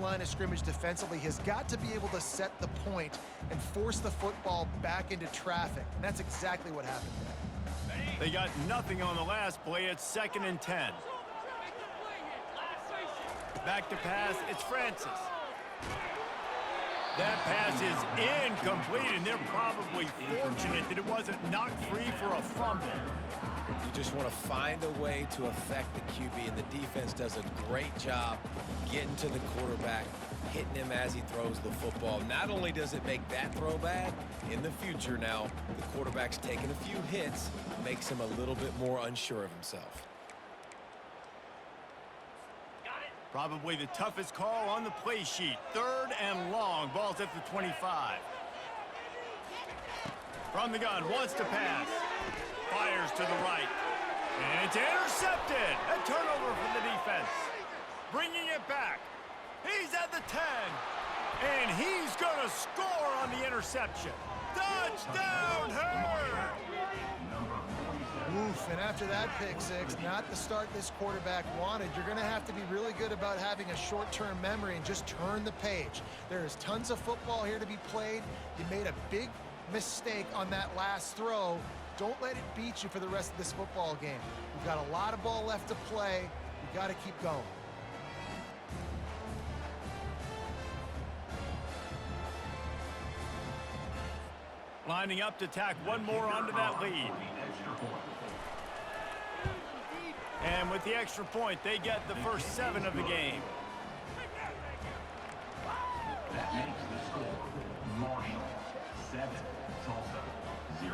line of scrimmage defensively has got to be able to set the point and force the football back into traffic. And that's exactly what happened there. They got nothing on the last play. It's 2nd and 10. Back to pass. It's Francis. That pass is incomplete, and they're probably fortunate that it wasn't knocked free for a fumble. You just want to find a way to affect the QB, and the defense does a great job getting to the quarterback, hitting him as he throws the football. Not only does it make that throw bad, in the future now, the quarterback's taking a few hits, makes him a little bit more unsure of himself. Probably the toughest call on the play sheet. 3rd and long. Ball's at the 25. From the gun, wants to pass. Fires to the right. And it's intercepted. A turnover from the defense. Bringing it back. He's at the 10. And he's going to score on the interception. Touchdown, Herd! Oof, and after that pick six, not the start this quarterback wanted. You're going to have to be really good about having a short-term memory and just turn the page. There is tons of football here to be played. You made a big mistake on that last throw. Don't let it beat you for the rest of this football game. We've got a lot of ball left to play. We've got to keep going. Lining up to tack one more onto that lead. And with the extra point, they get the first 7 of the game. That makes the score Marshall 7, Tulsa 0.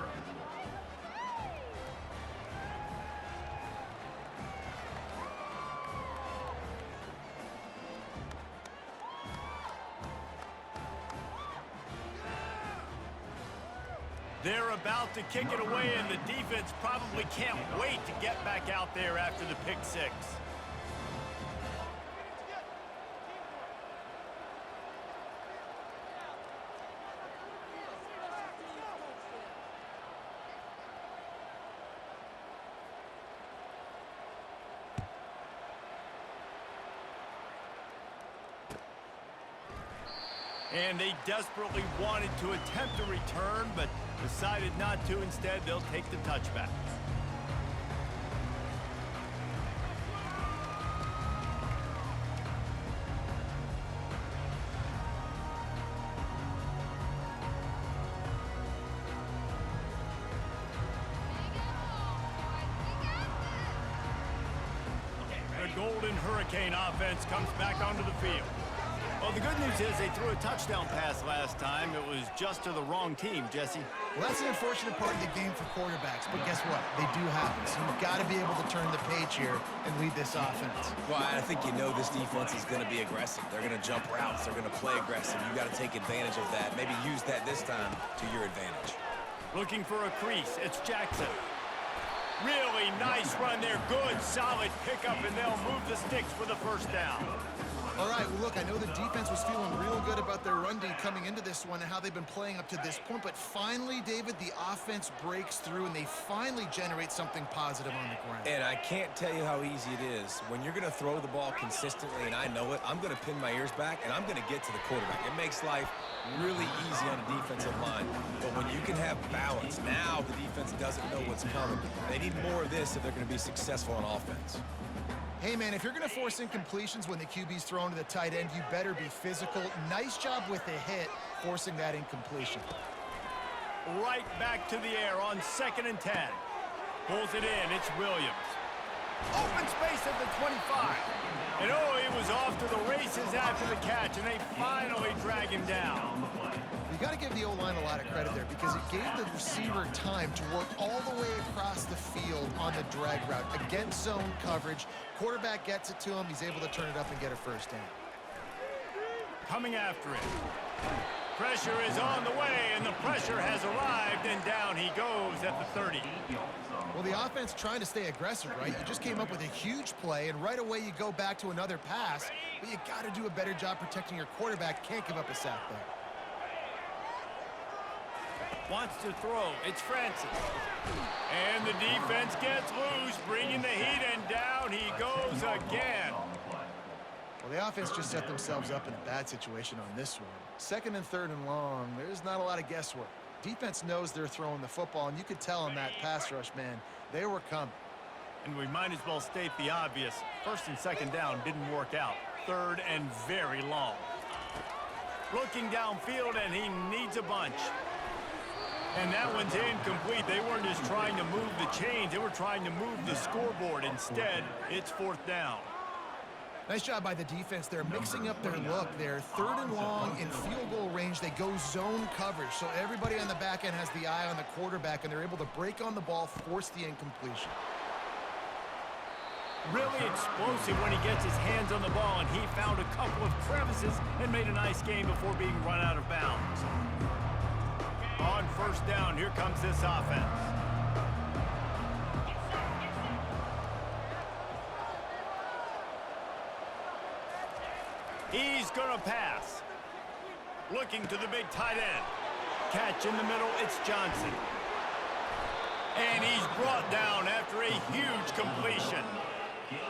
They're about to kick it away, and the defense probably can't wait to get back out there after the pick six. And they desperately wanted to attempt a return, but decided not to. Instead, they'll take the touchback. The Golden Hurricane offense comes back onto the field. Well, the good news is they threw a touchdown pass last time. It was just to the wrong team, Jesse. Well, that's an unfortunate part of the game for quarterbacks, but guess what? They do happen. So you've got to be able to turn the page here and lead this offense. Well, I think you know this defense is going to be aggressive. They're going to jump routes. They're going to play aggressive. You got to take advantage of that. Maybe use that this time to your advantage. Looking for a crease. It's Jackson. Really nice run there. Good, solid pickup, and they'll move the sticks for the first down. All right, well, look, I know the defense was feeling real good about their run D coming into this one and how they've been playing up to this point, but finally, David, the offense breaks through and they finally generate something positive on the ground. And I can't tell you how easy it is. When you're going to throw the ball consistently, and I know it, I'm going to pin my ears back, and I'm going to get to the quarterback. It makes life really easy on the defensive line. But when you can have balance, now the defense doesn't know what's coming. They need more of this if they're going to be successful on offense. Hey, man, if you're going to force incompletions when the QB's thrown to the tight end, you better be physical. Nice job with the hit, forcing that incompletion. Right back to the air on 2nd and 10. Pulls it in. It's Williams. Open space at the 25. And, oh, he was off to the races after the catch, and they finally drag him down. You got to give the O-line a lot of credit there because it gave the receiver time to work all the way across the field on the drag route against zone coverage. Quarterback gets it to him. He's able to turn it up and get a first down. Coming after it. Pressure is on the way, and the pressure has arrived, and down he goes at the 30. Well, the offense trying to stay aggressive, right? You just came up with a huge play, and right away you go back to another pass, but you got to do a better job protecting your quarterback. Can't give up a sack there. Wants to throw. It's Francis. And the defense gets loose, bringing the heat, and down he goes again. Well, Well, the offense just set themselves up in a bad situation on this one. 2nd and 3rd and long, there's not a lot of guesswork. Defense knows they're throwing the football, and you could tell in that pass rush, man, they were coming. And we might as well state the obvious. 1st and 2nd down didn't work out. 3rd and very long. Looking downfield, and he needs a bunch. And that one's incomplete. They weren't just trying to move the chains. They were trying to move the scoreboard. Instead, it's 4th down. Nice job by the defense. They're mixing up their look. They're 3rd and long in field goal range. They go zone coverage, so everybody on the back end has the eye on the quarterback, and they're able to break on the ball, force the incompletion. Really explosive when he gets his hands on the ball, and he found a couple of crevices and made a nice game before being run out of bounds. On 1st down, here comes this offense. He's going to pass. Looking to the big tight end. Catch in the middle, it's Johnson. And he's brought down after a huge completion.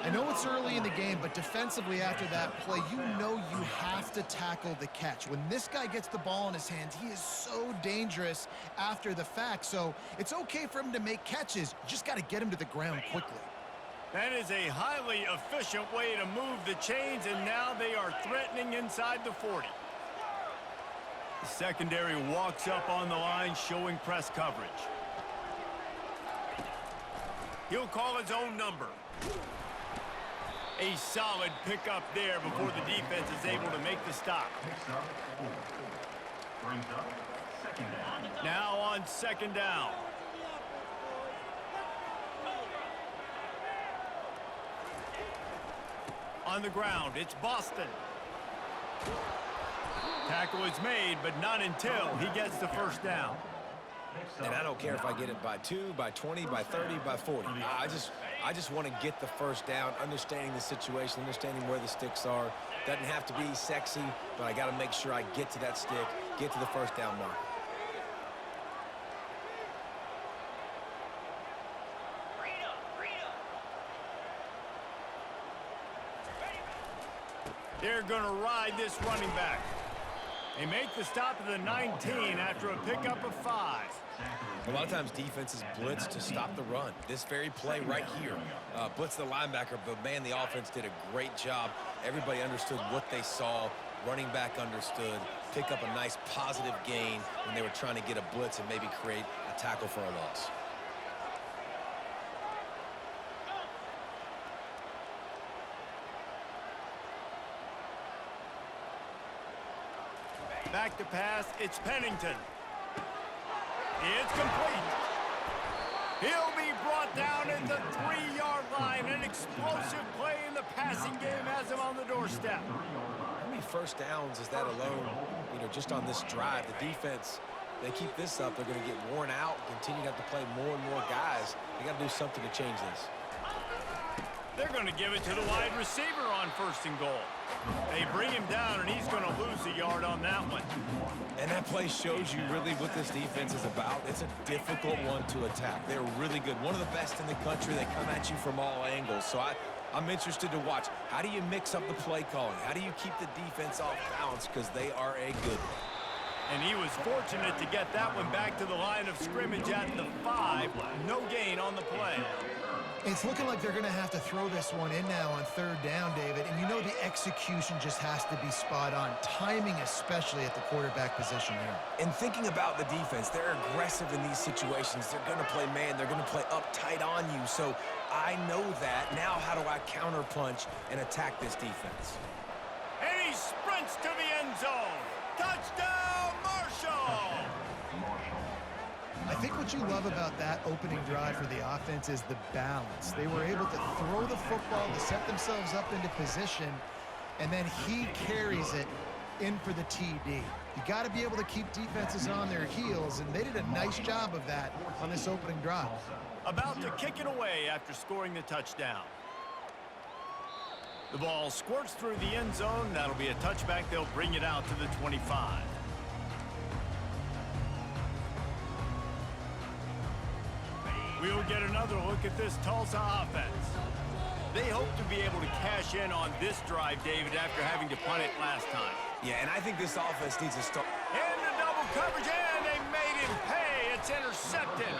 I know it's early in the game, but defensively after that play, you know you have to tackle the catch. When this guy gets the ball in his hands, he is so dangerous after the fact. So it's okay for him to make catches. You just got to get him to the ground quickly. That is a highly efficient way to move the chains, and now they are threatening inside the 40. The secondary walks up on the line, showing press coverage. He'll call his own number. A solid pickup there before the defense is able to make the stop. Brings up 2nd down. Now on 2nd down. On the ground, it's Boston. Tackle is made, but not until he gets the 1st down. And I don't care if I get it by 2, by 20, by 30, by 40. I just want to get the 1st down, understanding the situation, understanding where the sticks are. Doesn't have to be sexy, but I got to make sure I get to that stick, get to the 1st down mark. They're going to ride this running back. They make the stop at the 19 after a pickup of 5. A lot of times defenses blitz to stop the run. This very play right here, blitz the linebacker, but man, the offense did a great job. Everybody understood what they saw. Running back understood. Pick up a nice positive gain when they were trying to get a blitz and maybe create a tackle for a loss. Back to pass, it's Pennington. It's complete. He'll be brought down at the 3-yard line. An explosive play in the passing game has him on the doorstep. How many 1st downs is that alone, just on this drive? The defense, they keep this up, they're going to get worn out, continue to have to play more and more guys. They got to do something to change this. They're going to give it to the wide receiver on 1st and goal. They bring him down, and he's going to lose a yard on that one. And that play shows you really what this defense is about. It's a difficult one to attack. They're really good. One of the best in the country. They come at you from all angles. So I'm interested to watch. How do you mix up the play calling? How do you keep the defense off balance? Because they are a good one. And he was fortunate to get that one back to the line of scrimmage at the 5. No gain on the play. It's looking like they're going to have to throw this one in now on 3rd down, David. And you know the execution just has to be spot on. Timing especially at the quarterback position there. And thinking about the defense, they're aggressive in these situations. They're going to play man. They're going to play up tight on you. So I know that. Now how do I counterpunch and attack this defense? And he sprints to the end zone. Touchdown, Marshall! I think what you love about that opening drive for the offense is the balance. They were able to throw the football to set themselves up into position, and then he carries it in for the TD. You got to be able to keep defenses on their heels, and they did a nice job of that on this opening drive. About to kick it away after scoring the touchdown. The ball squirts through the end zone. That'll be a touchback. They'll bring it out to the 25. We'll get another look at this Tulsa offense. They hope to be able to cash in on this drive, David, after having to punt it last time. Yeah, and I think this offense needs to start. In the double coverage, and they made him pay. It's intercepted.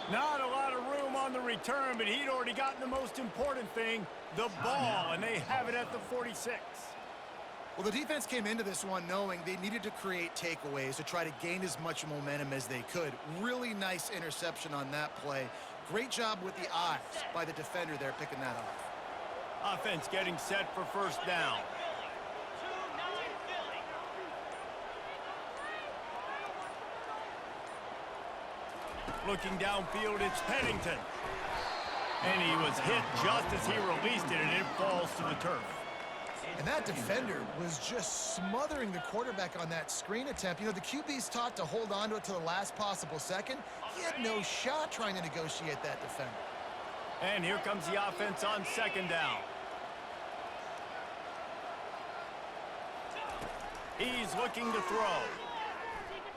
Not a lot of room on the return, but he'd already gotten the most important thing, the ball, and they have it at the 46. Well, the defense came into this one knowing they needed to create takeaways to try to gain as much momentum as they could. Really nice interception on that play. Great job with the eyes by the defender there picking that off. Offense getting set for first down. Looking downfield, it's Pennington. And he was hit just as he released it, and it falls to the turf. And that defender was just smothering the quarterback on that screen attempt. You know, the QB's taught to hold on to it to the last possible second. He had no shot trying to negotiate that defender. And here comes the offense on second down. He's looking to throw.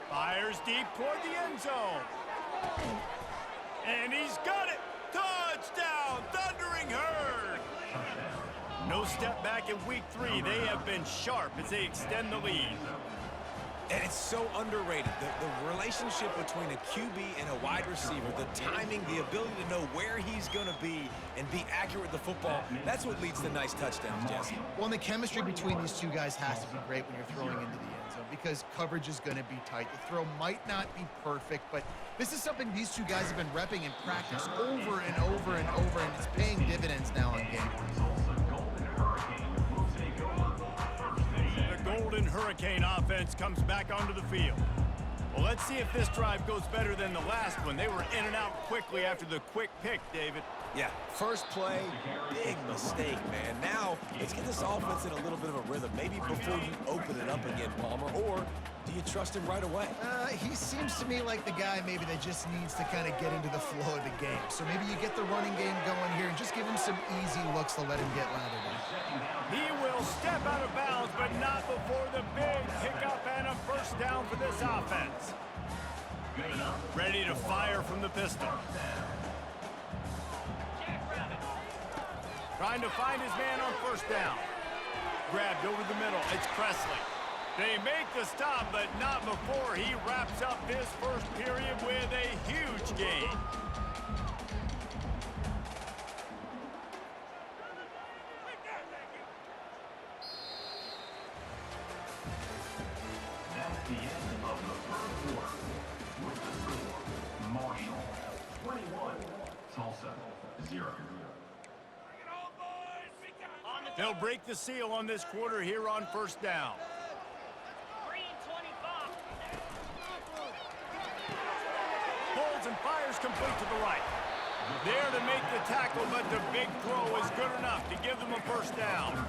Fires deep toward the end zone. And he's got it. Touchdown, Thundering Herd. No step back in week 3. They have been sharp as they extend the lead. And it's so underrated. The relationship between a QB and a wide receiver, the timing, the ability to know where he's going to be and be accurate with the football, that's what leads to nice touchdowns, Jesse. Well, and the chemistry between these two guys has to be great when you're throwing into the end zone because coverage is going to be tight. The throw might not be perfect, but this is something these two guys have been repping in practice over and over and over, and it's paying dividends now on game. Golden Hurricane offense comes back onto the field. Well, let's see if this drive goes better than the last one. They were in and out quickly after the quick pick, David. Yeah, first play, big mistake, man. Now, let's get this offense in a little bit of a rhythm. Maybe before you open it up again, Palmer, or do you trust him right away? He seems to me like the guy maybe that just needs to kind of get into the flow of the game. So maybe you get the running game going here and just give him some easy looks to let him get lathered in. He will step out of bounds, but not before the big pickup and a first down for this offense. Ready to fire from the pistol. Trying to find his man on first down. Grabbed over the middle. It's Presley. They make the stop, but not before he wraps up this first period with a huge gain. That's the end of the third quarter. With the score, Marshall 21, Tulsa 0. They'll break the seal on this quarter here on first down. Pulls and fires complete to the right. There to make the tackle, but the big throw is good enough to give them a first down.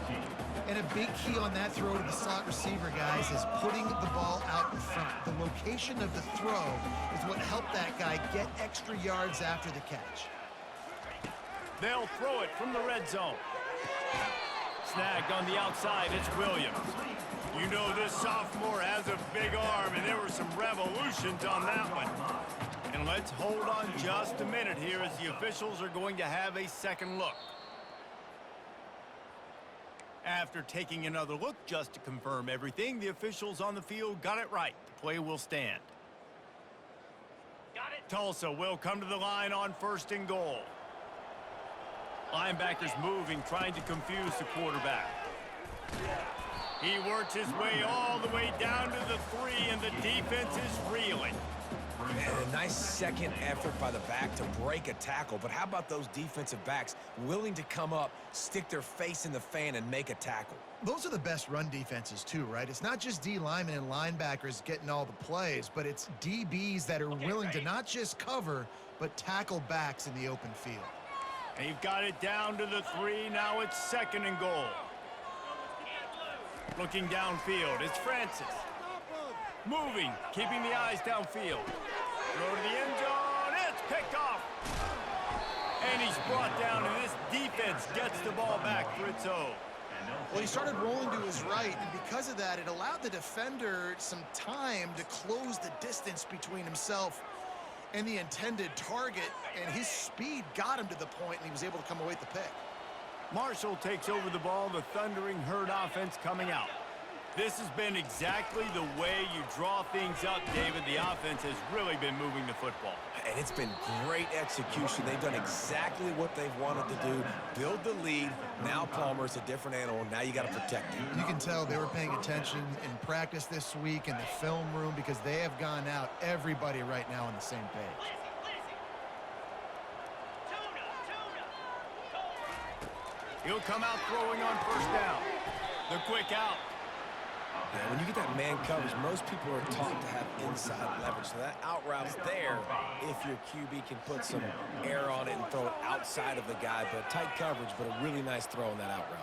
And a big key on that throw to the slot receiver, guys, is putting the ball out in front. The location of the throw is what helped that guy get extra yards after the catch. They'll throw it from the red zone. Snagged on the outside, it's Williams. You know this sophomore has a big arm, and there were some revolutions on that one. And let's hold on just a minute here as the officials are going to have a second look. After taking another look just to confirm everything, the officials on the field got it right. The play will stand. Got it. Tulsa will come to the line on first and goal. Linebackers moving, trying to confuse the quarterback. He works his way all the way down to the 3, and the defense is reeling. And a nice second effort by the back to break a tackle. But how about those defensive backs willing to come up, stick their face in the fan, and make a tackle? Those are the best run defenses too, right? It's not just D linemen and linebackers getting all the plays, but it's DBs that are willing to not just cover, but tackle backs in the open field. They've got it down to the 3. Now it's second and goal. Looking downfield, it's Francis. Moving, keeping the eyes downfield. Throw to the end zone, it's picked off. And he's brought down, and this defense gets the ball back for its own. Well, he started rolling to his right, and because of that, it allowed the defender some time to close the distance between himself and the intended target, and his speed got him to the point, and he was able to come away with the pick. Marshall takes over the ball, the thundering herd offense coming out. This has been exactly the way you draw things up, David. The offense has really been moving the football. And it's been great execution. They've done exactly what they've wanted to do. Build the lead. Now Palmer's a different animal. Now you got to protect him. You can tell they were paying attention in practice this week in the film room because they have gone out, everybody right now on the same page. He'll come out throwing on first down. The quick out. Yeah, when you get that man coverage, most people are taught to have inside leverage. So that out route's there if your QB can put some air on it and throw it outside of the guy. But tight coverage, but a really nice throw on that out route.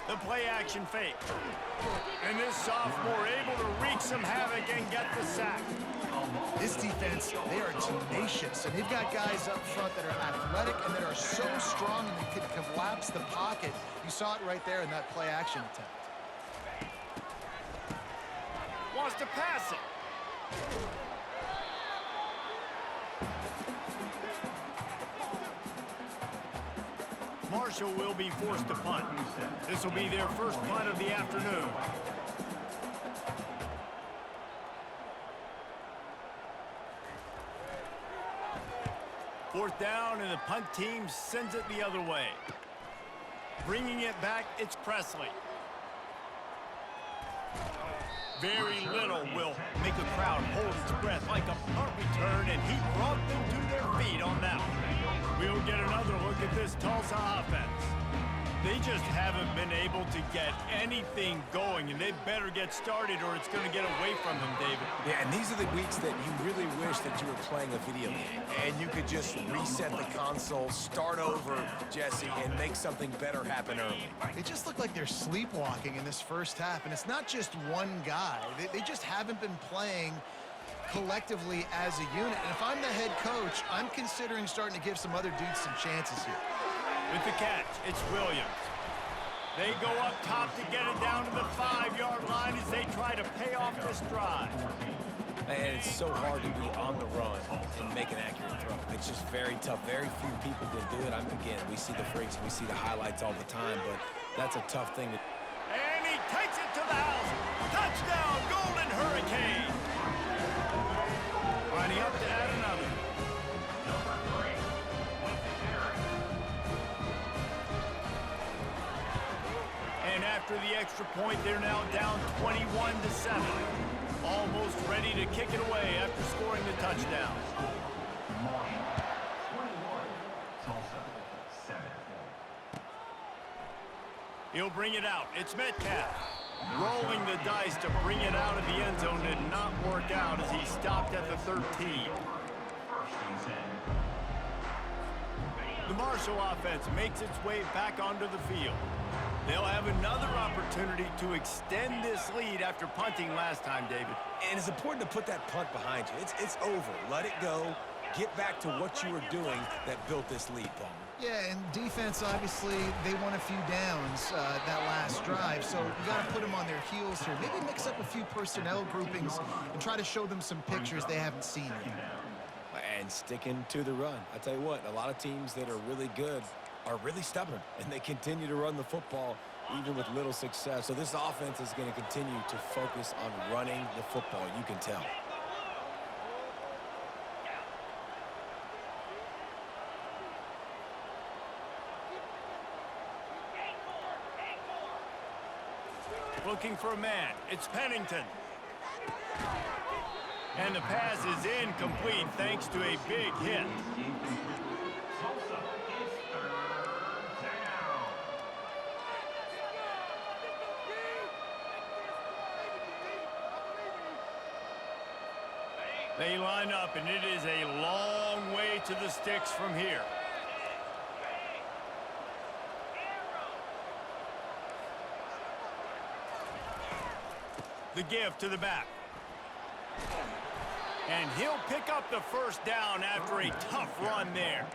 The play action fake. And this sophomore able to wreak some havoc and get the sack. This defense, they are tenacious, and they've got guys up front that are athletic and that are so strong and they can collapse the pocket. You saw it right there in that play action attempt. Wants to pass it. Marshall will be forced to punt. This will be their first punt of the afternoon. Fourth down, and the punt team sends it the other way. Bringing it back, it's Presley. Very little will make a crowd hold its breath like a punt return, and he brought them to their feet on that one. We'll get another look at this Tulsa offense. They just haven't been able to get anything going, and they better get started or it's going to get away from them, David. Yeah, and these are the weeks that you really wish that you were playing a video game and you could just reset the console, start over, Jesse, and make something better happen early. It just looked like they're sleepwalking in this first half, and it's not just one guy. They just haven't been playing collectively as a unit. And if I'm the head coach, I'm considering starting to give some other dudes some chances here. With the catch, it's Williams. They go up top to get it down to the 5-yard line as they try to pay off this drive. And it's so hard to be on the run and make an accurate throw. It's just very tough. Very few people can do it. Again, we see the freaks, we see the highlights all the time, but that's a tough thing to. And he takes it to the house. Touchdown, Golden Hurricane. Lining up to add another. And after the extra point, they're now down 21-7. Almost ready to kick it away after scoring the touchdown. Marshall, 21. Tulsa, 7. He'll bring it out. It's Metcalf. Rolling the dice to bring it out of the end zone did not work out as he stopped at the 13. First and 10. The Marshall offense makes its way back onto the field. They'll have another opportunity to extend this lead after punting last time, David. And it's important to put that punt behind you. It's over. Let it go. Get back to what you were doing that built this lead, Palmer. Yeah, and defense, obviously, they won a few downs that last drive, so you got to put them on their heels here. Maybe mix up a few personnel groupings and try to show them some pictures they haven't seen yet. And sticking to the run. I tell you what, a lot of teams that are really good are really stubborn, and they continue to run the football even with little success. So this offense is going to continue to focus on running the football, you can tell. Looking for a man. It's Pennington. And the pass is incomplete thanks to a big hit. Tulsa is third down. They line up, and it is a long way to the sticks from here. The give to the back. And he'll pick up the first down after a tough run there.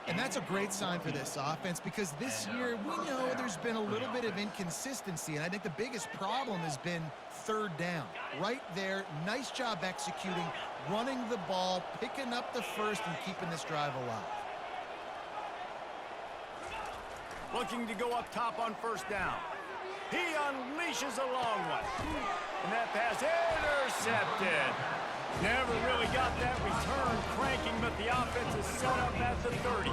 And that's a great sign for this offense because this year we know there's been a little bit of inconsistency, and I think the biggest problem has been third down. Right there, nice job executing, running the ball, picking up the first, and keeping this drive alive. Looking to go up top on first down. He unleashes a long one. And that pass intercepted. Never really got that return cranking, but the offense is set up at the 30.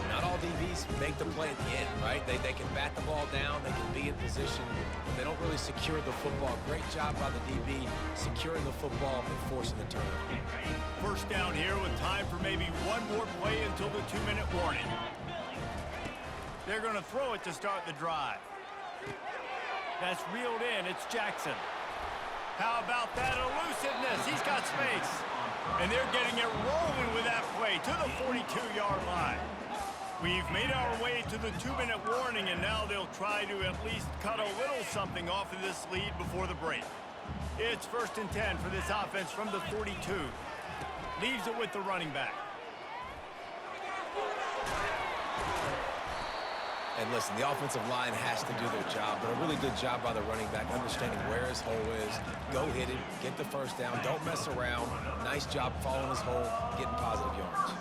Not all DBs make the play at the end, right? They can bat the ball down, they can be in position, but they don't really secure the football. Great job by the DB securing the football and forcing the turnover. First down here with time for maybe one more play until the 2-minute warning. They're going to throw it to start the drive. That's reeled in. It's Jackson. How about that elusiveness? He's got space. And they're getting it rolling with that play to the 42-yard line. We've made our way to the 2-minute warning, and now they'll try to at least cut a little something off of this lead before the break. It's 1st and 10 for this offense from the 42. Leaves it with the running back. And listen, the offensive line has to do their job, but a really good job by the running back, understanding where his hole is. Go hit it, get the first down, don't mess around. Nice job following his hole, getting positive yards.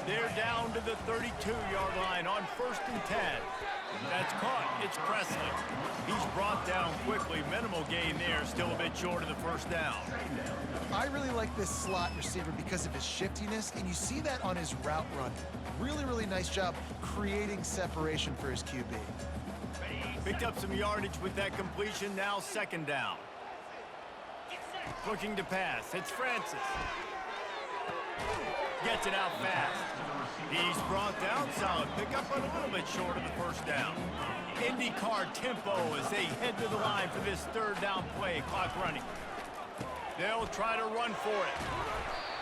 They're down to the 32-yard line on 1st and 10. That's caught. It's Presley. He's brought down quickly. Minimal gain there, still a bit short of the first down. I really like this slot receiver because of his shiftiness, and you see that on his route run. Really, really nice job creating separation for his QB. Picked up some yardage with that completion, now 2nd down. Looking to pass, it's Francis. Gets it out fast. He's brought down, solid pickup, but a little bit short of the first down. IndyCar tempo as they head to the line for this 3rd down play, clock running. They'll try to run for it.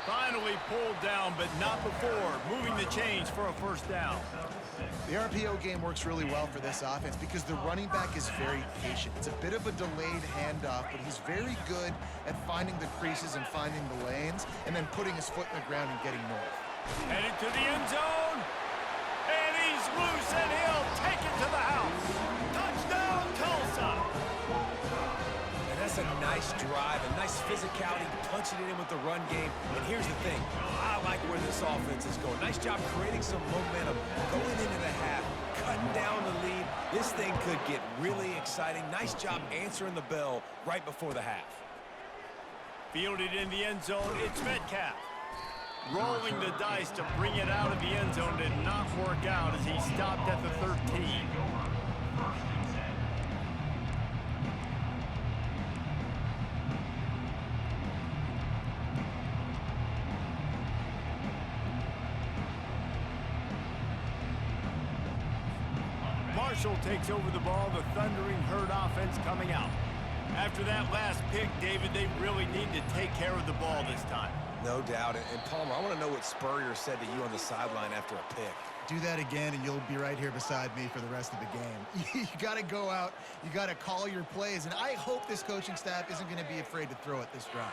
Finally pulled down, but not before moving the chains for a 1st down. The RPO game works really well for this offense because the running back is very patient. It's a bit of a delayed handoff, but he's very good at finding the creases and finding the lanes and then putting his foot in the ground and getting north. Headed to the end zone. And he's loose, and he'll take it to the house. Touchdown, Tulsa. And that's a nice drive, a nice physicality, punching it in with the run game. And here's the thing, I like where this offense is going. Nice job creating some momentum, going into the half, cutting down the lead. This thing could get really exciting. Nice job answering the bell right before the half. Fielded in the end zone, it's Metcalf. Rolling the dice to bring it out of the end zone did not work out as he stopped at the 13. Marshall takes over the ball, the Thundering Herd offense coming out. After that last pick, David, they really need to take care of the ball this time. No doubt. And Palmer, I want to know what Spurrier said to you on the sideline after a pick. Do that again, and you'll be right here beside me for the rest of the game. You got to go out. You got to call your plays, and I hope this coaching staff isn't going to be afraid to throw it this drive.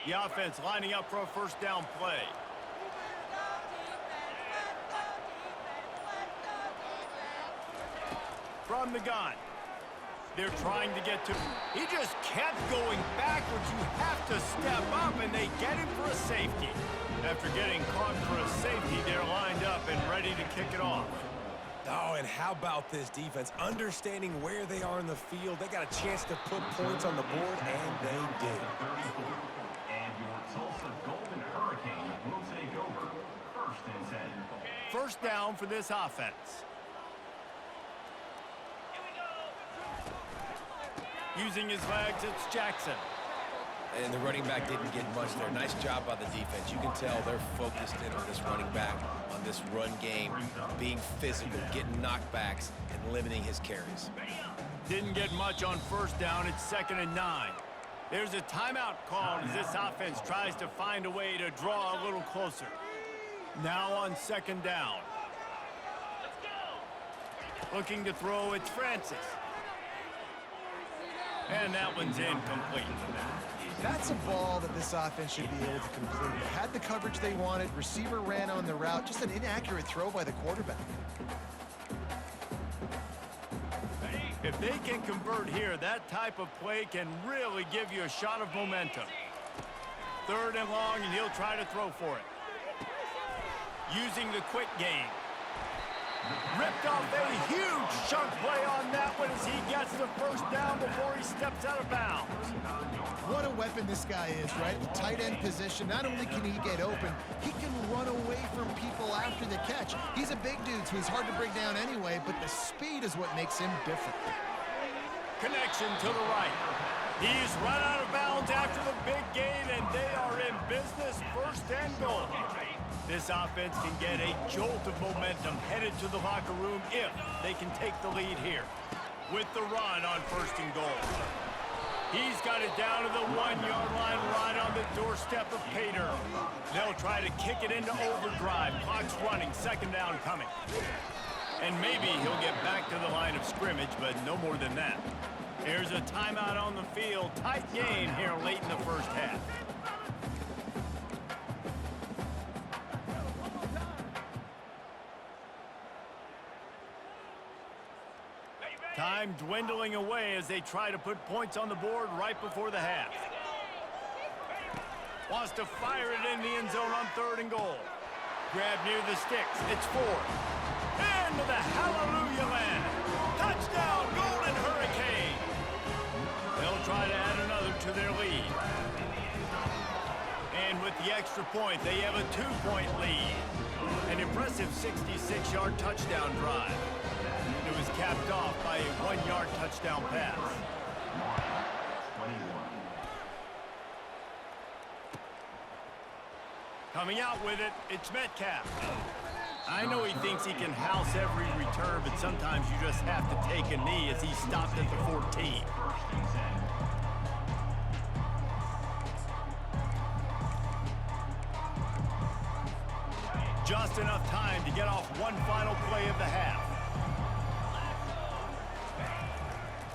The offense lining up for a 1st down play. From the gun. They're trying to get to him. He just kept going backwards. You have to step up, and they get him for a safety. After getting caught for a safety, they're lined up and ready to kick it off. Oh, and how about this defense? Understanding where they are in the field. They got a chance to put points on the board, and they did. And your Tulsa Golden Hurricane will take over 1st and 10. 1st down for this offense. Using his legs, it's Jackson. And the running back didn't get much there. Nice job by the defense. You can tell they're focused in on this running back, on this run game, being physical, getting knockbacks, and limiting his carries. Didn't get much on 1st down. It's 2nd and 9. There's a timeout called as this offense tries to find a way to draw a little closer. Now on 2nd down. Looking to throw, it's Francis. And that one's incomplete. That's a ball that this offense should be able to complete. Had the coverage they wanted, receiver ran on the route, just an inaccurate throw by the quarterback. If they can convert here, that type of play can really give you a shot of momentum. 3rd and long, and he'll try to throw for it. using the quick game. Ripped off a huge chunk play on that one as he gets the first down before he steps out of bounds. What a weapon this guy is, right? The tight end position, not only can he get open, he can run away from people after the catch. He's a big dude, so he's hard to bring down anyway, but the speed is what makes him different. Connection to the right. He's run out of bounds after the big gain, and they are in business, first and goal. This offense can get a jolt of momentum headed to the locker room if they can take the lead here. With the run on first and goal. He's got it down to the 1-yard line right on the doorstep of Pater. They'll try to kick it into overdrive. Clock's running, second down coming. And maybe he'll get back to the line of scrimmage, but no more than that. Here's a timeout on the field. Tight game here late in the first half. Time dwindling away as they try to put points on the board right before the half. Wants to fire it in the end zone on third and goal. Grab near the sticks. It's fourth. Into the hallelujah land. Touchdown, Golden Hurricane. They'll try to add another to their lead. And with the extra point, they have a 2-point lead. An impressive 66-yard touchdown drive. It was capped off by a 1-yard touchdown pass. Coming out with it, it's Metcalf. I know he thinks he can house every return, but sometimes you just have to take a knee as he stopped at the 14. Just enough time to get off one final play of the half.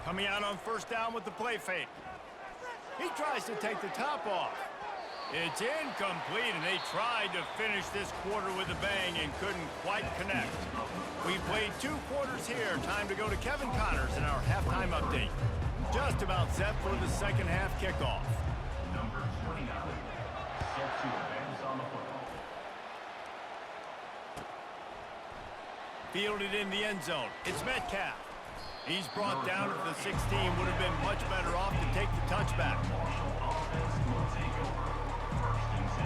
Coming out on first down with the play fake. He tries to take the top off. It's incomplete, and they tried to finish this quarter with a bang and couldn't quite connect. We've played 2 quarters here. Time to go to Kevin Connors in our halftime update. Just about set for the second half kickoff. Number 29, set to advance on the football. Fielded in the end zone. It's Metcalf. He's brought down at the 16. Would have been much better off to take the touchback. Offense will take over. First and 10.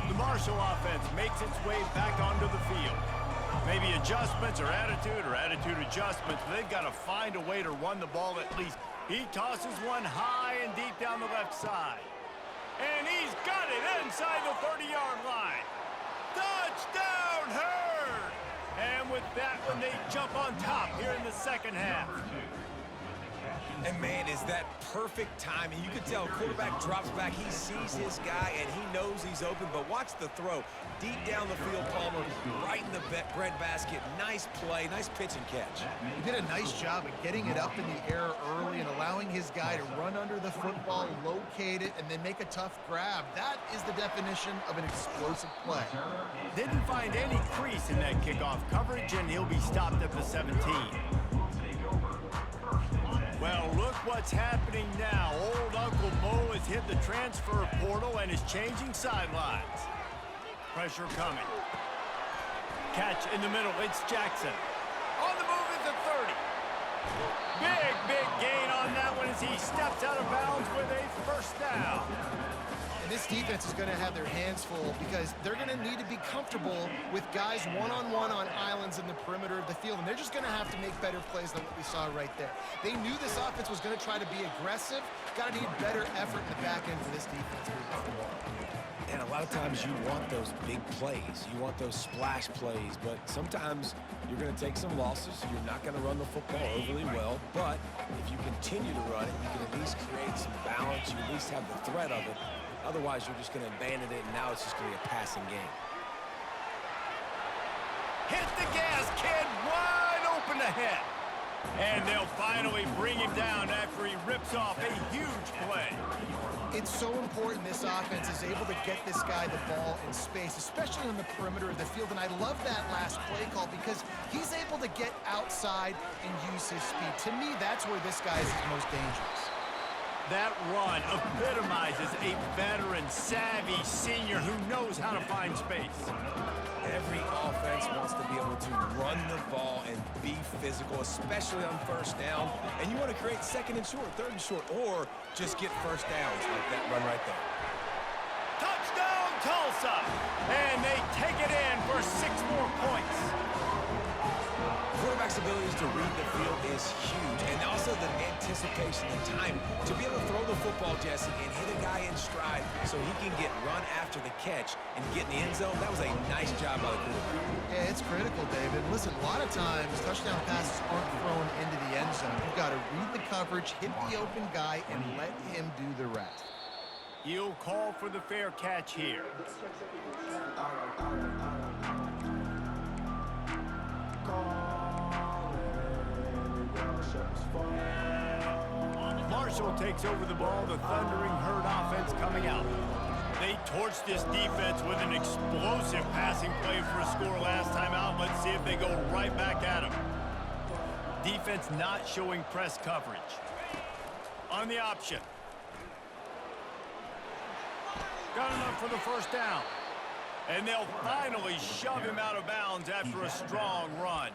The Marshall offense makes its way back onto the field. Maybe adjustments or attitude adjustments. They've got to find a way to run the ball at least. He tosses one high and deep down the left side. And he's got it inside the 30-yard line. Touchdown, Herd! And with that one, they jump on top here in the second half. And man, is that perfect timing. You can tell quarterback drops back. He sees his guy, and he knows he's open. But watch the throw. Deep down the field, Palmer, right in the breadbasket. Nice play, nice pitch and catch. He did a nice job of getting it up in the air early and allowing his guy to run under the football, locate it, and then make a tough grab. That is the definition of an explosive play. Didn't find any crease in that kickoff coverage, and he'll be stopped at the 17. Well, look what's happening now. Old Uncle Mo has hit the transfer portal and is changing sidelines. Pressure coming. Catch in the middle. It's Jackson. On the move at the 30. Big gain on that one as he steps out of bounds with a first down. And this defense is going to have their hands full because they're going to need to be comfortable with guys one-on-one on islands in the perimeter of the field, and they're just going to have to make better plays than what we saw right there. They knew this offense was going to try to be aggressive. Got to need better effort in the back end for this defense. And a lot of times you want those big plays. You want those splash plays, but sometimes you're going to take some losses. You're not going to run the football overly well, but if you continue to run it, you can at least create some balance. You at least have the threat of it. Otherwise, you're just going to abandon it, and now it's just going to be a passing game. Hit the gas, kid. Wide open ahead. And they'll finally bring him down after he rips off a huge play. It's so important this offense is able to get this guy the ball in space, especially on the perimeter of the field. And I love that last play call because he's able to get outside and use his speed. To me, that's where this guy is most dangerous. That run epitomizes a veteran, savvy senior who knows how to find space. Every offense wants to be able to run the ball and be physical, especially on first down. And you want to create second and short, third and short, or just get first downs like that run right there. Touchdown, Tulsa! And they take it in for 6 more points. Quarterback's abilities to read the field is huge, and also the anticipation and time to be able to throw the football, Jesse, and hit a guy in stride so he can get run after the catch and get in the end zone. That was a nice job by the quarterback. Yeah, it's critical, David. Listen, a lot of times touchdown passes aren't thrown into the end zone. You've got to read the coverage, hit the open guy, and let him do the rest. He'll call for the fair catch here. Marshall takes over the ball, the thundering herd offense coming out. They torched this defense with an explosive passing play for a score last time out. Let's see if they go right back at him. Defense not showing press coverage. On the option. Got enough for the first down. And they'll finally shove him out of bounds after a strong run.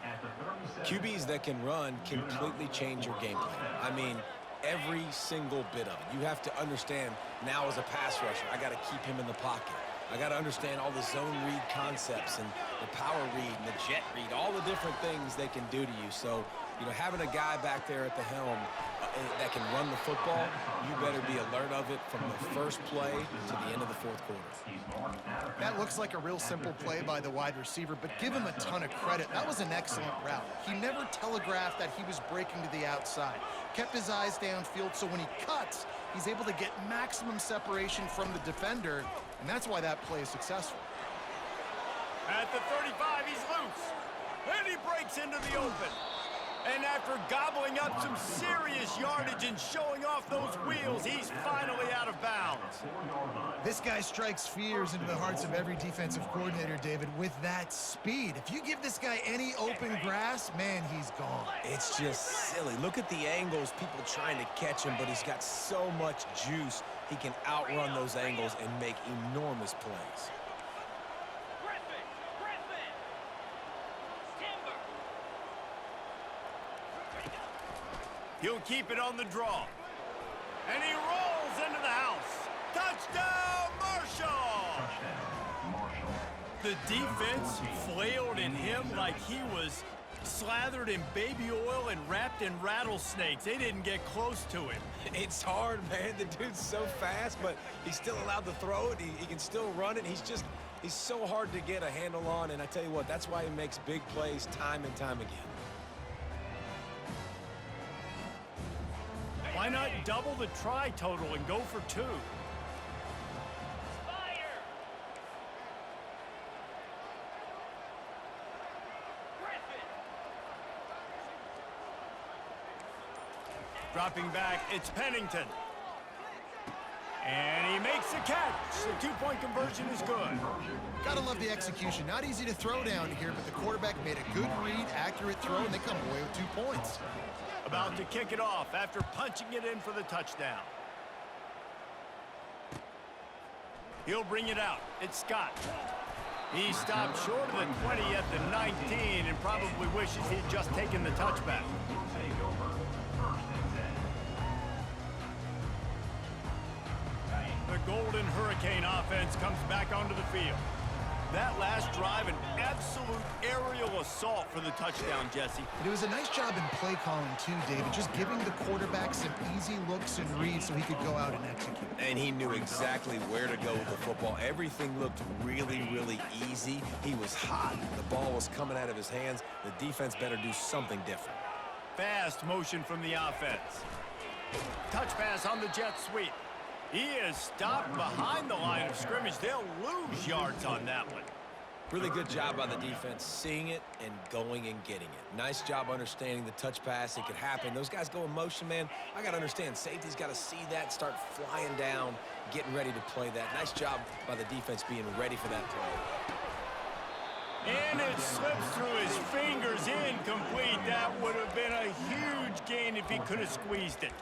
QBs that can run completely change your game plan. I mean, every single bit of it. You have to understand now as a pass rusher, I got to keep him in the pocket. I got to understand all the zone read concepts and the power read and the jet read, all the different things they can do to you. So, you know, having a guy back there at the helm that can run the football, you better be alert of it from the first play to the end of the fourth quarter. That looks like a real simple play by the wide receiver, but give him a ton of credit. That was an excellent route. He never telegraphed that he was breaking to the outside. Kept his eyes downfield, so when he cuts, he's able to get maximum separation from the defender, and that's why that play is successful. At the 35, he's loose. And he breaks into the open. And after gobbling up some serious yardage and showing off those wheels, he's finally out of bounds. This guy strikes fears into the hearts of every defensive coordinator, David, with that speed. If you give this guy any open grass, man, he's gone. It's just silly. Look at the angles, people trying to catch him, but he's got so much juice. He can outrun those angles and make enormous plays. He'll keep it on the draw. And he rolls into the house. Touchdown, Marshall! The defense flailed at him like he was slathered in baby oil and wrapped in rattlesnakes. They didn't get close to him. It's hard, man. The dude's so fast, but he's still allowed to throw it. He can still run it. He's so hard to get a handle on, and I tell you what, that's why he makes big plays time and time again. Why not double the try total and go for 2? Dropping back, it's Pennington. And he makes the catch. The 2-point conversion is good. Gotta love the execution. Not easy to throw down here, but the quarterback made a good read, accurate throw, and they come away with 2 points. About to kick it off after punching it in for the touchdown. He'll bring it out. It's Scott. He stopped short of the 20 at the 19 and probably wishes he'd just taken the touchback. The Golden Hurricane offense comes back onto the field. That last drive, an absolute aerial assault for the touchdown, Jesse. It was a nice job in play calling too, David, just giving the quarterback some easy looks and reads so he could go out and execute. And he knew exactly where to go with the football. Everything looked really, really easy. He was hot. The ball was coming out of his hands. The defense better do something different. Fast motion from the offense. Touch pass on the jet sweep. He is stopped behind the line of scrimmage. They'll lose yards on that one. Really good job by the defense seeing it and going and getting it. Nice job understanding the touch pass. It could happen. Those guys go in motion, man. I got to understand. Safety's got to see that, start flying down, getting ready to play that. Nice job by the defense being ready for that play. And it slips through his fingers, incomplete. That would have been a huge gain if he could have squeezed it.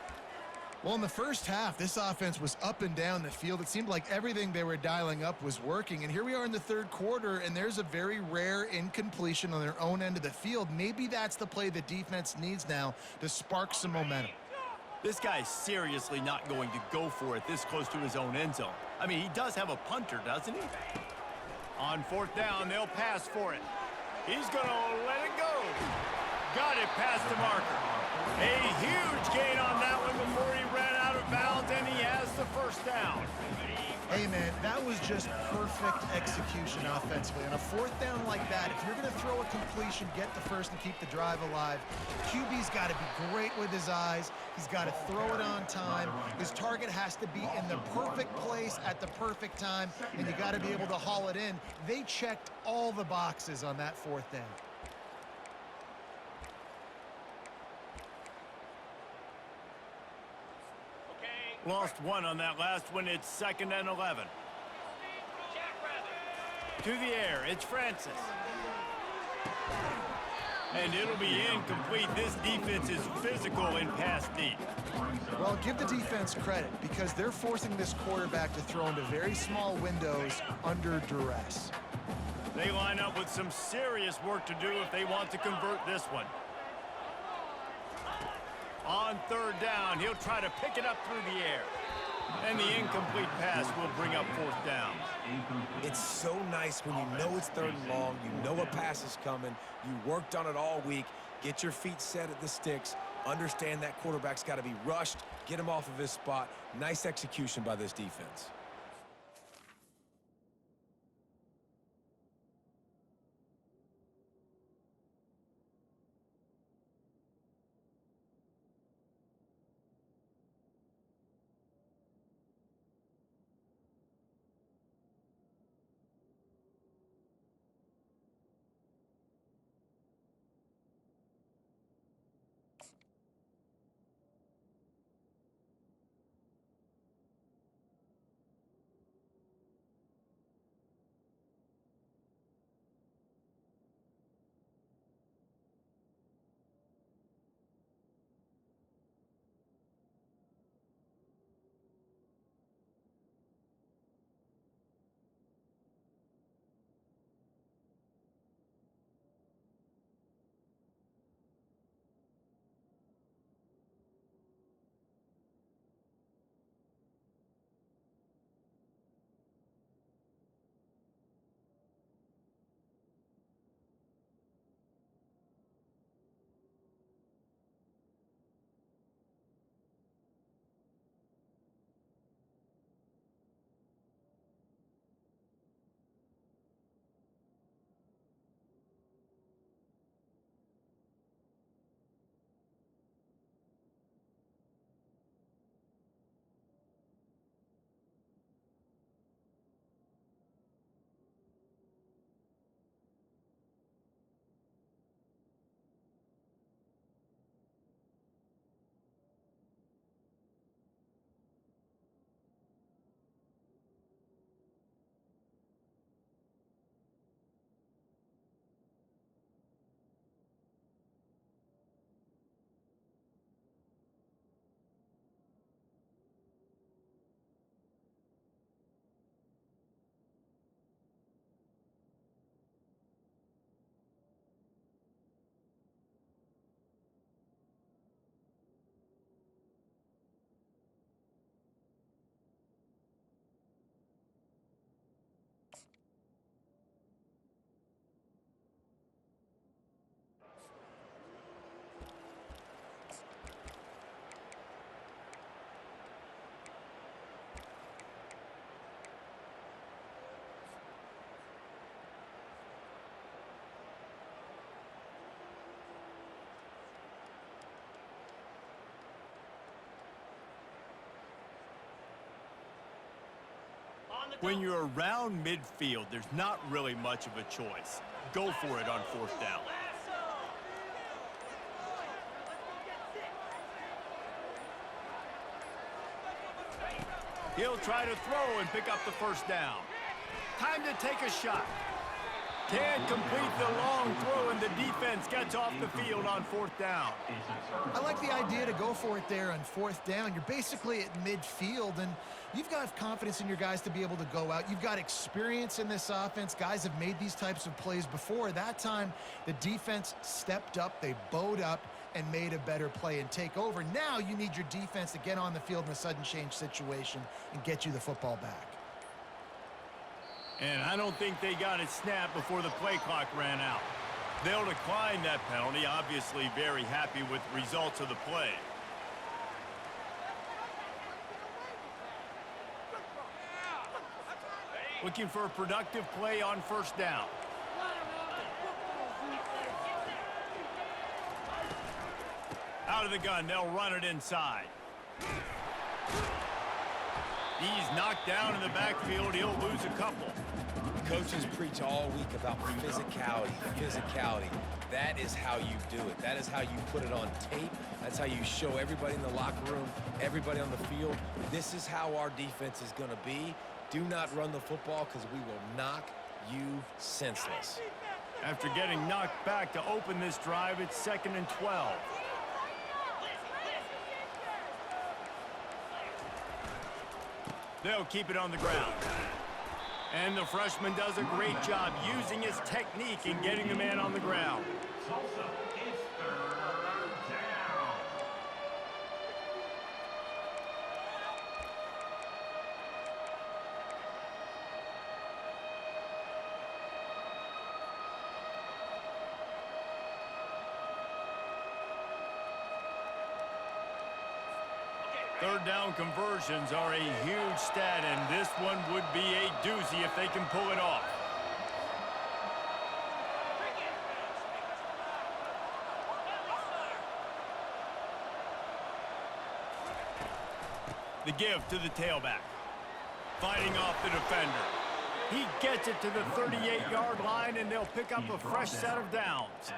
Well, in the first half, this offense was up and down the field. It seemed like everything they were dialing up was working. And here we are in the third quarter, and there's a very rare incompletion on their own end of the field. Maybe that's the play the defense needs now to spark some momentum. This guy's seriously not going to go for it this close to his own end zone. I mean, he does have a punter, doesn't he? On fourth down, they'll pass for it. He's going to let it go. Got it past the marker. A huge gain on that one before he ran out of bounds, and he has the first down. Hey, man, that was just perfect execution offensively. On a fourth down like that, if you're going to throw a completion, get the first and keep the drive alive, QB's got to be great with his eyes. He's got to throw it on time. His target has to be in the perfect place at the perfect time, and you got to be able to haul it in. They checked all the boxes on that fourth down. Lost one on that last one. It's 2nd and 11. To the air, it's Francis. And it'll be incomplete. This defense is physical in pass deep. Well, give the defense credit because they're forcing this quarterback to throw into very small windows under duress. They line up with some serious work to do if they want to convert this one. On third down, he'll try to pick it up through the air. And the incomplete pass will bring up fourth down. It's so nice when you know it's third and long, you know a pass is coming, you worked on it all week, get your feet set at the sticks, understand that quarterback's got to be rushed, get him off of his spot. Nice execution by this defense. When you're around midfield, there's not really much of a choice. Go for it on 4th down. He'll try to throw and pick up the 1st down. Time to take a shot. Can't complete the long throw, and the defense gets off the field on 4th down. I like the idea to go for it there on 4th down. You're basically at midfield, and you've got confidence in your guys to be able to go out. You've got experience in this offense. Guys have made these types of plays before. That time, the defense stepped up. They bowed up and made a better play and take over. Now you need your defense to get on the field in a sudden change situation and get you the football back. And I don't think they got it snapped before the play clock ran out. They'll decline that penalty, obviously very happy with the results of the play. Looking for a productive play on 1st down. Out of the gun, they'll run it inside. He's knocked down in the backfield. He'll lose a couple. Coaches preach all week about physicality. That is how you do it. That is how you put it on tape. That's how you show everybody in the locker room, everybody on the field. This is how our defense is going to be. Do not run the football because we will knock you senseless. After getting knocked back to open this drive, it's 2nd and 12. They'll keep it on the ground. And the freshman does a great job using his technique and getting the man on the ground. Tulsa is 3rd down. Third down conversions are a huge stat, and this one would be a doozy if they can pull it off. The give to the tailback. Fighting off the defender. He gets it to the 38-yard line, and they'll pick up a fresh set of downs.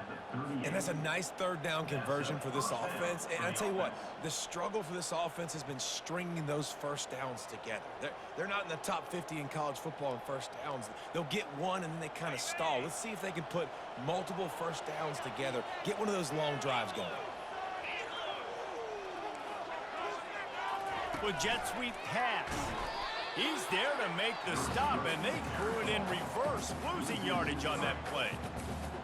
And that's a nice 3rd down conversion for this offense. And I tell you what, the struggle for this offense has been stringing those 1st downs together. They're not in the top 50 in college football in 1st downs. They'll get one, and then they kind of stall. Let's see if they can put multiple 1st downs together, get one of those long drives going. With jet sweep pass. He's there to make the stop, and they threw it in reverse, losing yardage on that play.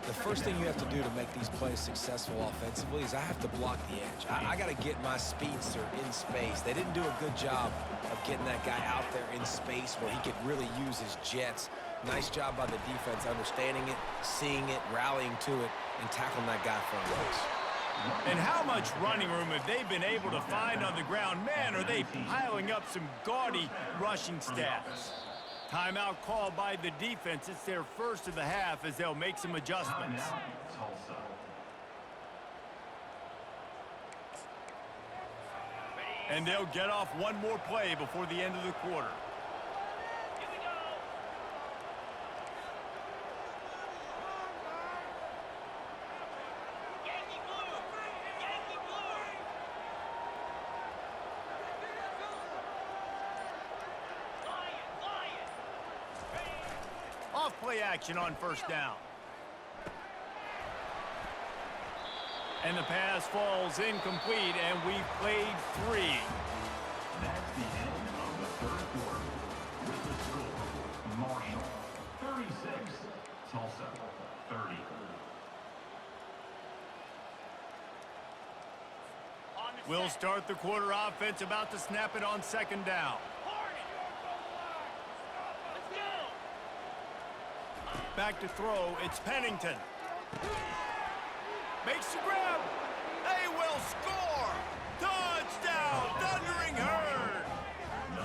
The first thing you have to do to make these plays successful offensively is I have to block the edge. I got to get my speedster in space. They didn't do a good job of getting that guy out there in space where he could really use his jets. Nice job by the defense understanding it, seeing it, rallying to it, and tackling that guy for a loss. And how much running room have they been able to find on the ground? Man, are they piling up some gaudy rushing stats. Timeout called by the defense. It's their first of the half as they'll make some adjustments. Tulsa. And they'll get off one more play before the end of the quarter. Off-play action on 1st down. And the pass falls incomplete, and we've played 3. That's the end of the 3rd quarter. With the score, Marshall 36, Tulsa 30. We'll start the quarter offense, about to snap it on 2nd down. Back to throw, it's Pennington. Makes the grab. They will score. Touchdown, Thundering Herd.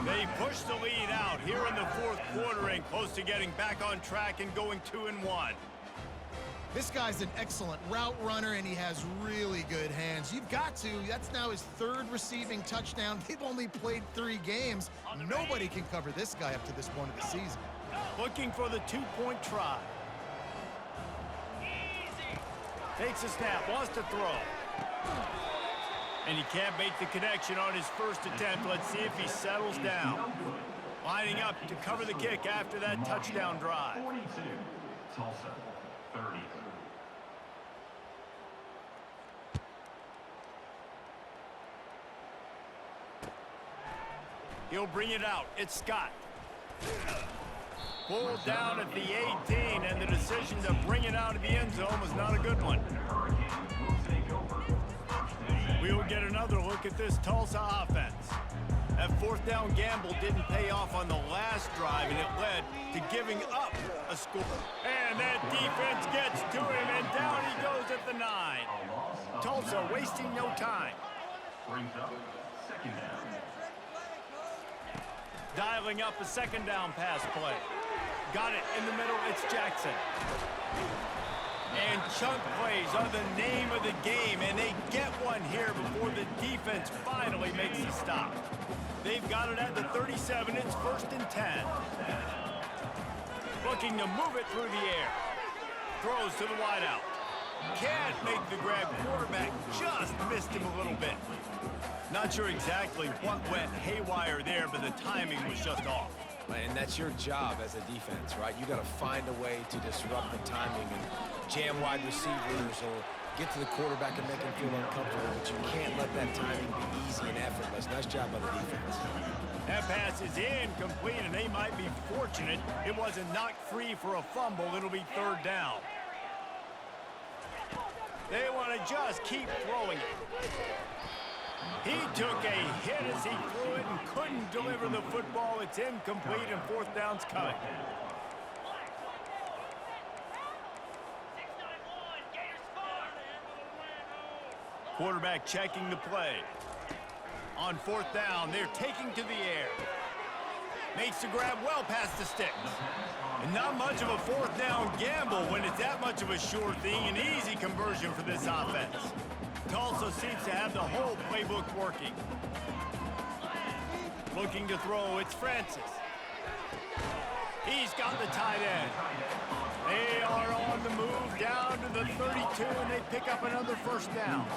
They push the lead out here in the 4th quarter and close to getting back on track and going 2-1. This guy's an excellent route runner, and he has really good hands. You've got to. That's now his 3rd receiving touchdown. They've only played 3 games. Nobody can cover this guy up to this point of the season. Looking for the 2-point try. Takes a snap, wants to throw. And he can't make the connection on his first attempt. Let's see if he settles down. Lining up to cover the kick after that touchdown drive. 42, Tulsa, 30. He'll bring it out. It's Scott. Pulled down at the 18, and the decision to bring it out of the end zone was not a good one. We'll get another look at this Tulsa offense. That 4th down gamble didn't pay off on the last drive, and it led to giving up a score. And that defense gets to him, and down he goes at the 9. Tulsa wasting no time. Brings up 2nd down. Dialing up a 2nd down pass play. Got it in the middle, it's Jackson. And chunk plays are the name of the game, and they get one here before the defense finally makes a stop. They've got it at the 37, it's 1st and 10. Looking to move it through the air. Throws to the wideout. Can't make the grab, quarterback just missed him a little bit. Not sure exactly what went haywire there, but the timing was just off. And that's your job as a defense, right? You got to find a way to disrupt the timing and jam wide receivers or get to the quarterback and make him feel uncomfortable, but you can't let that timing be easy and effortless. Nice job by the defense. That pass is incomplete, and they might be fortunate it wasn't knocked free for a fumble. It'll be 3rd down. They want to just keep throwing it. He took a hit as he threw it and couldn't deliver the football. It's incomplete, and 4th down's coming. Quarterback checking the play. On 4th down, they're taking to the air. Makes the grab well past the sticks. And not much of a 4th down gamble when it's that much of a sure thing. An easy conversion for this offense. Tulsa seems to have the whole playbook working. Looking to throw, it's Francis. He's got the tight end. They are on the move down to the 32, and they pick up another 1st down.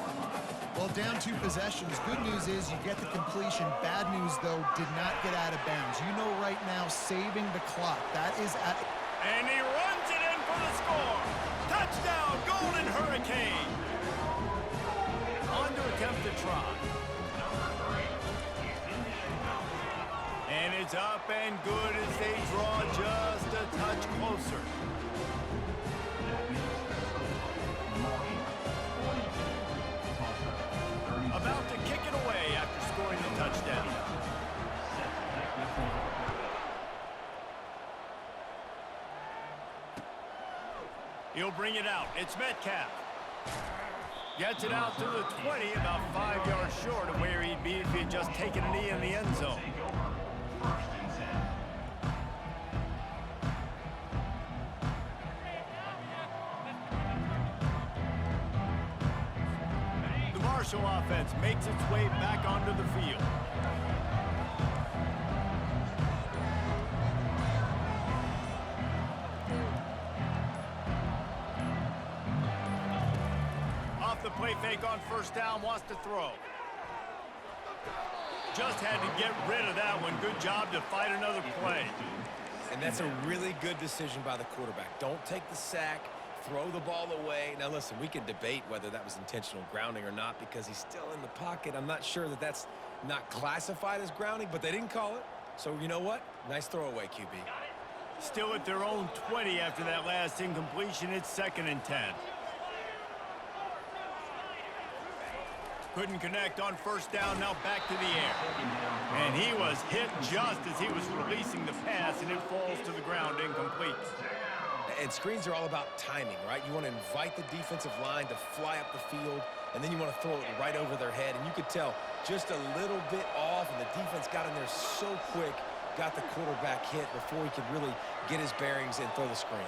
Well, down 2 possessions. Good news is you get the completion. Bad news, though, did not get out of bounds. You know right now, saving the clock. That is at... And he runs it in for the score. Touchdown, Golden Hurricane. On to attempt to try. And it's up and good as they draw just a touch closer. About to kick it away after scoring the touchdown. He'll bring it out. It's Metcalf. Gets it out to the 20, about 5 yards short of where he'd be if he had just taken a knee in the end zone. The Marshall offense makes its way back onto the field. Off the play fake on 1st down, wants to throw. Just had to get rid of that one. Good job to fight another play. And that's a really good decision by the quarterback. Don't take the sack, throw the ball away. Now, listen, we can debate whether that was intentional grounding or not because he's still in the pocket. I'm not sure that that's not classified as grounding, but they didn't call it. So, you know what? Nice throwaway, QB. Still at their own 20 after that last incompletion. It's 2nd and 10. Couldn't connect on 1st down, now back to the air. And he was hit just as he was releasing the pass, and it falls to the ground incomplete. And screens are all about timing, right? You want to invite the defensive line to fly up the field, and then you want to throw it right over their head. And you could tell just a little bit off, and the defense got in there so quick, got the quarterback hit before he could really get his bearings and throw the screen.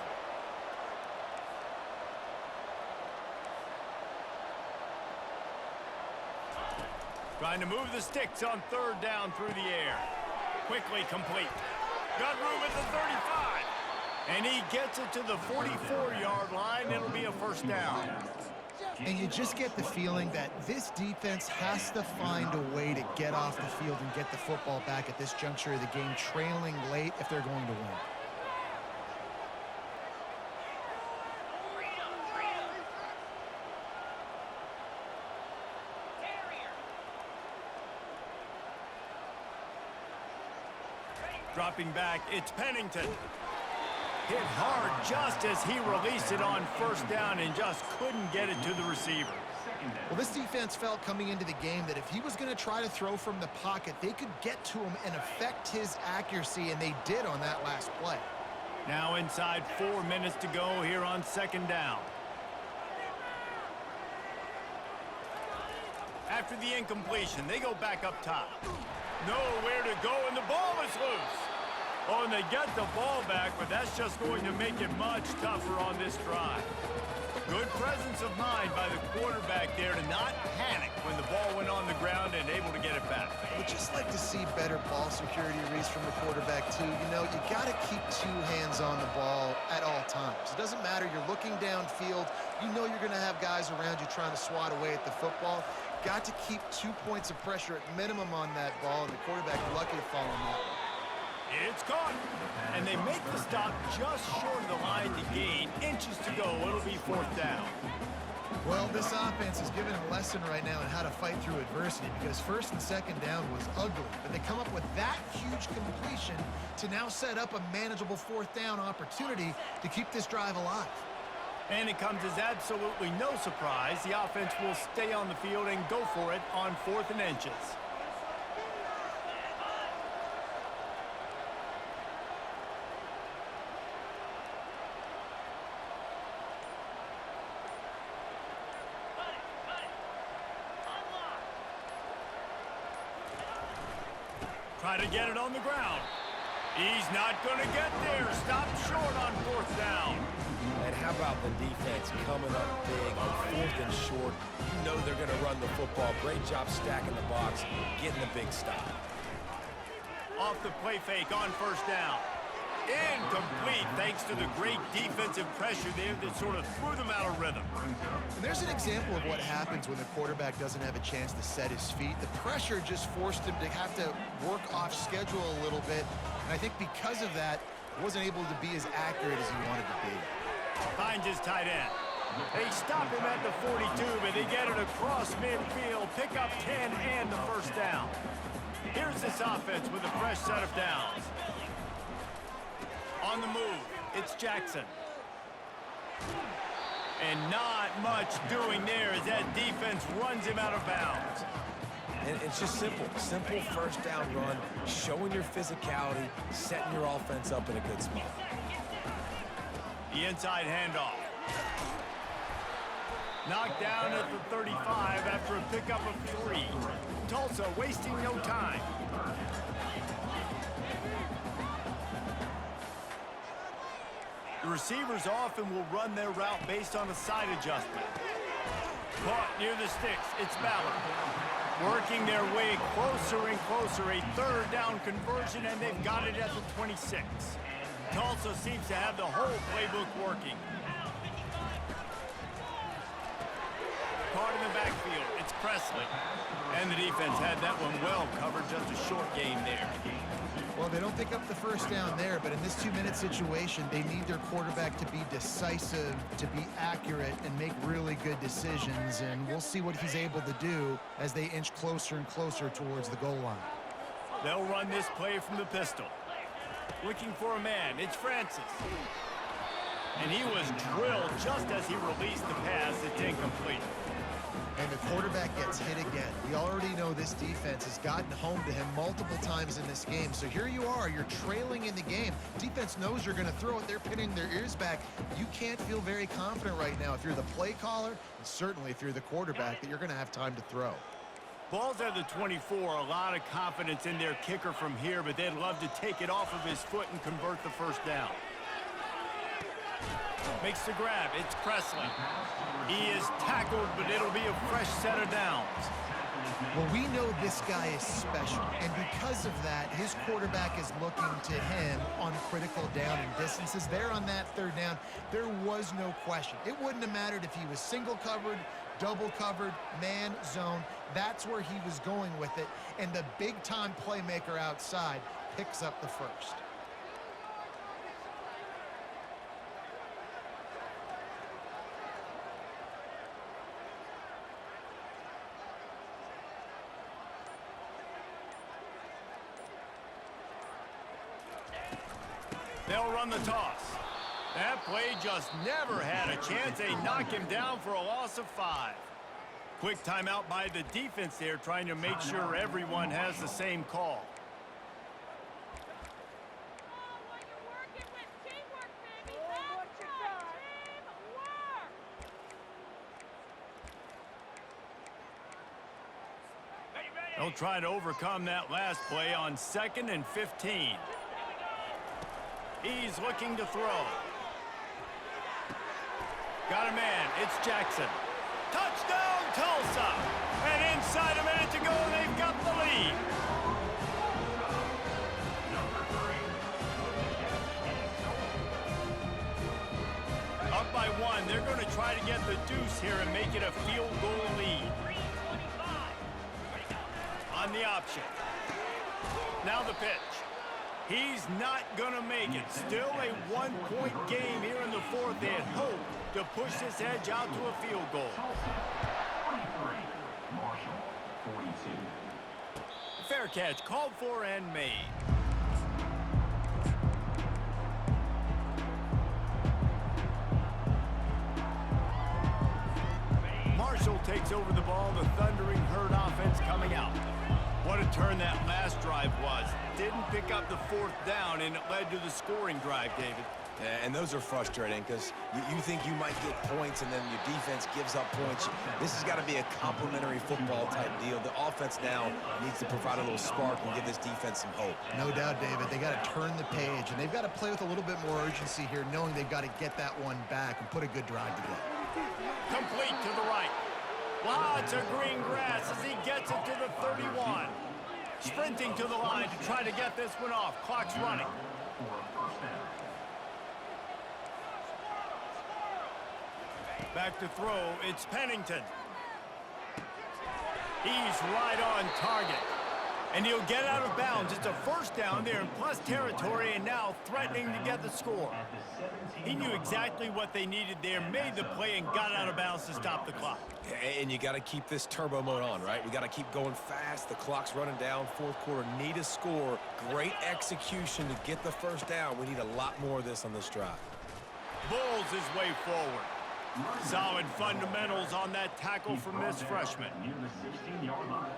Trying to move the sticks on third down through the air. Quickly complete. Got room at the 35. And he gets it to the 44-yard line. It'll be a first down. And you just get the feeling that this defense has to find a way to get off the field and get the football back at this juncture of the game, trailing late if they're going to win. Dropping back, it's Pennington. Hit hard just as he released it on first down and just couldn't get it to the receiver. Well, this defense felt coming into the game that if he was going to try to throw from the pocket, they could get to him and affect his accuracy, and they did on that last play. Now inside 4 minutes to go here on second down. After the incompletion, they go back up top. Nowhere to go, and the ball is loose. Oh, and they get the ball back, but that's just going to make it much tougher on this drive. Good presence of mind by the quarterback there to not panic when the ball went on the ground and able to get it back. Would just like to see better ball security, Reese, from the quarterback, too. You know, you got to keep two hands on the ball at all times. It doesn't matter. You're looking downfield. You know you're going to have guys around you trying to swat away at the football. Got to keep 2 points of pressure at minimum on that ball, and the quarterback lucky to fall on that one. It's caught, and they make the stop just short of the line to gain. Inches to go. It'll be fourth down. Well, this offense is giving a lesson right now on how to fight through adversity, because first and second down was ugly, but they come up with that huge completion to now set up a manageable fourth down opportunity to keep this drive alive. And it comes as absolutely no surprise. The offense will stay on the field and go for it on 4th and inches. Try to get it on the ground. He's not going to get there. Stopped short on 4th down. And how about the defense coming up big on 4th and short? You know they're going to run the football. Great job stacking the box, getting the big stop. Off the play fake on first down. Incomplete thanks to the great defensive pressure there that sort of threw them out of rhythm. And there's an example of what happens when the quarterback doesn't have a chance to set his feet. The pressure just forced him to have to work off schedule a little bit. And I think because of that, he wasn't able to be as accurate as he wanted to be. Finds his tight end. They stop him at the 42, but they get it across midfield. Pick up 10 and the first down. Here's this offense with a fresh set of downs. On the move, it's Jackson. And not much doing there as that defense runs him out of bounds. And it's just simple. Simple first down run, showing your physicality, setting your offense up in a good spot. The inside handoff. Knocked down at the 35 after a pickup of 3. Tulsa wasting no time. The receivers often will run their route based on a side adjustment. Caught near the sticks, it's Ballard. Working their way closer and closer, a third down conversion, and they've got it at the 26. Tulsa seems to have the whole playbook working. Caught in the backfield, it's Presley. And the defense had that one well covered, just a short gain there. Well, they don't pick up the first down there, but in this 2-minute situation, they need their quarterback to be decisive, to be accurate, and make really good decisions. And we'll see what he's able to do as they inch closer and closer towards the goal line. They'll run this play from the pistol. Looking for a man, it's Francis. And he was drilled just as he released the pass. It's incomplete. And the quarterback gets hit again. We already know this defense has gotten home to him multiple times in this game. So here you are, you're trailing in the game. Defense knows you're going to throw it. They're pinning their ears back. You can't feel very confident right now if you're the play caller, and certainly if you're the quarterback, that you're going to have time to throw. Ball's at the 24, a lot of confidence in their kicker from here, but they'd love to take it off of his foot and convert the first down. Makes the grab, it's Presley. He is tackled, but it'll be a fresh set of downs. Well, we know this guy is special, and because of that, his quarterback is looking to him on critical down and distances. There on that third down, there was no question. It wouldn't have mattered if he was single covered, double covered, man, zone. That's where he was going with it, and the big-time playmaker outside picks up the first. They'll run the toss. That play just never had a chance. They knock him down for a loss of 5. Quick timeout by the defense there, trying to make sure everyone has the same call. They'll try to overcome that last play on 2nd and 15. He's looking to throw. Got a man. It's Jackson. Touchdown, Tulsa! And inside a minute to go, they've got the lead. Up by 1. They're going to try to get the deuce here and make it a field goal lead. On the option. Now the pitch. He's not going to make it. Still a one-point game here in the 4th. They had hoped to push this edge out to a field goal. 43. Marshall, 42. Fair catch called for and made. Marshall takes over the ball. The thundering herd offense coming out. What a turn that last drive was. Didn't pick up the 4th down, and it led to the scoring drive, David. And those are frustrating because you think you might get points and then your defense gives up points. This has got to be a complementary football type deal. The offense now needs to provide a little spark and give this defense some hope. No doubt, David. They got to turn the page, and they've got to play with a little bit more urgency here, knowing they've got to get that one back and put a good drive together. Complete to the right. Lots of green grass as he gets it to the 31. Sprinting to the line to try to get this one off. Clock's running. Back to throw. It's Pennington. He's right on target. And he'll get out of bounds. It's a first down there in plus territory and now threatening to get the score. He knew exactly what they needed there, made the play, and got out of bounds to stop the clock. And you got to keep this turbo mode on, right? We got to keep going fast. The clock's running down. 4th quarter, need a score. Great execution to get the first down. We need a lot more of this on this drive. Bulls his way forward. Solid fundamentals on that tackle from this freshman. Near the 16-yard line.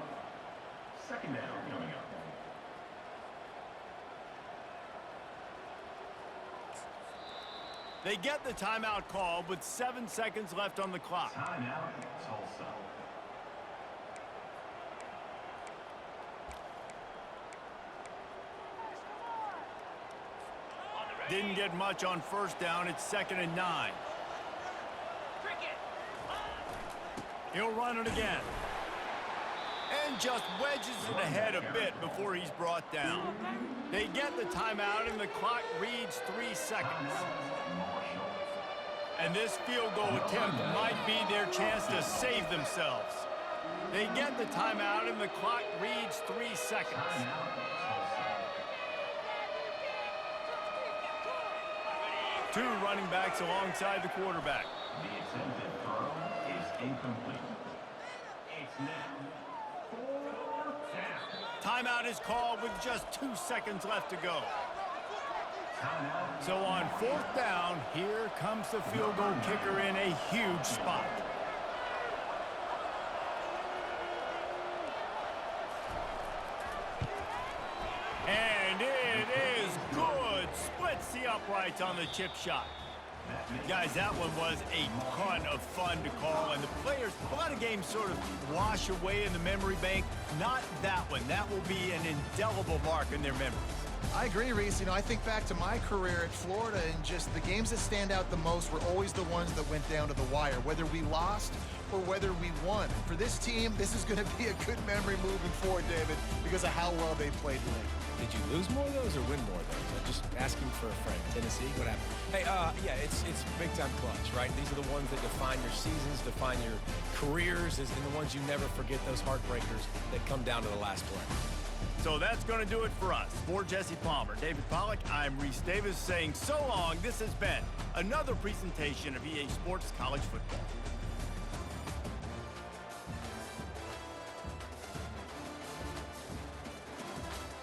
2nd down coming up. They get the timeout call with 7 seconds left on the clock. Timeout, Tulsa. Didn't get much on first down. It's 2nd and 9. He'll run it again. And just wedges it ahead a bit before he's brought down. They get the timeout and the clock reads 3 seconds. And this field goal attempt might be their chance to save themselves. They get the timeout and the clock reads 3 seconds. Two running backs alongside the quarterback. The attempted throw is incomplete. It's now 4th down. Timeout is called with just 2 seconds left to go. So on 4th down, here comes the field goal kicker in a huge spot. And it is good. Splits the uprights on the chip shot. Guys, that one was a ton of fun to call, and the players, a lot of games sort of wash away in the memory bank. Not that one. That will be an indelible mark in their memories. I agree, Reese. You know, I think back to my career at Florida, and just the games that stand out the most were always the ones that went down to the wire, whether we lost or whether we won. For this team, this is going to be a good memory moving forward, David, because of how well they played late. Did you lose more of those or win more of those? I'm just asking for a friend. Tennessee, what happened? Hey, yeah, it's big-time clutch, right? These are the ones that define your seasons, define your careers, and the ones you never forget, those heartbreakers that come down to the last play. So that's going to do it for us. For Jesse Palmer, David Pollack, I'm Reese Davis saying so long. This has been another presentation of EA Sports College Football.